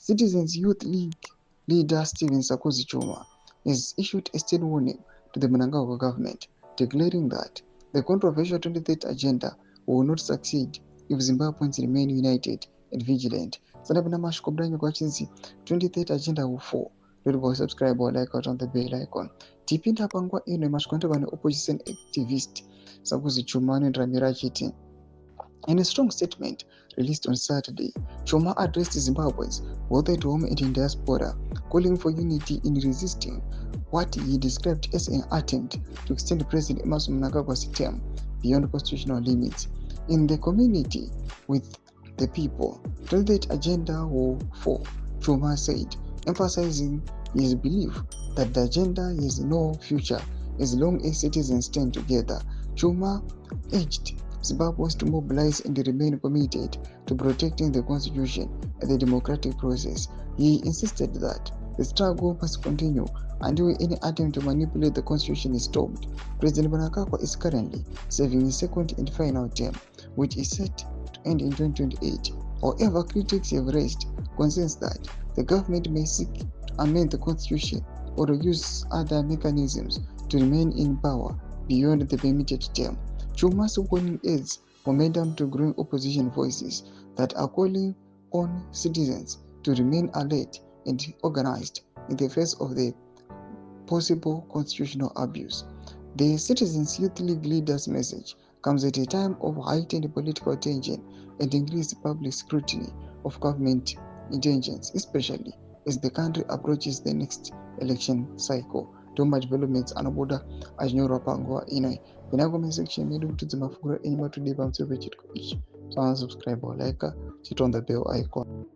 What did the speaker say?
Citizens Youth League leader Stephen Sakosi Chuma has issued a state warning to the Mnangagwa government, declaring that the controversial 23rd agenda will not succeed if Zimbabweans remain united and vigilant. Sanabina mashkobranyo kwa chinzi 23rd agenda will fall. Don't subscribe or like on the bell icon. Tipinda pangwa ino mashkonta bane opposition activist Sakosi Chuma and Ramira Chiti. In a strong statement released on Saturday, Chuma addressed Zimbabweans, both at home and in diaspora, calling for unity in resisting what he described as an attempt to extend President Emmerson Mnangagwa's term beyond constitutional limits. In the community with the people, 28th agenda will fall, Chuma said, emphasizing his belief that the agenda has no future as long as citizens stand together. Chuma urged Zimbabweans to mobilize and remain committed to protecting the constitution and the democratic process. He insisted that the struggle must continue until any attempt to manipulate the constitution is stopped. President Mnangagwa is currently serving his second and final term, which is set to end in 2028. However, critics have raised concerns that the government may seek to amend the constitution or use other mechanisms to remain in power beyond the permitted term. Chuma's warning adds momentum to growing opposition voices that are calling on citizens to remain alert and organized in the face of the possible constitutional abuse. The Citizens Youth League leader's message comes at a time of heightened political tension and increased public scrutiny of government intentions, especially as the country approaches the next election cycle. Toma developments anoboda achinyora panguva ino. Kuna comment section medu kuti dzimafunguro enyu matodipa pamusoro pechiriko ichi. So subscribe or like, hit on the bell icon.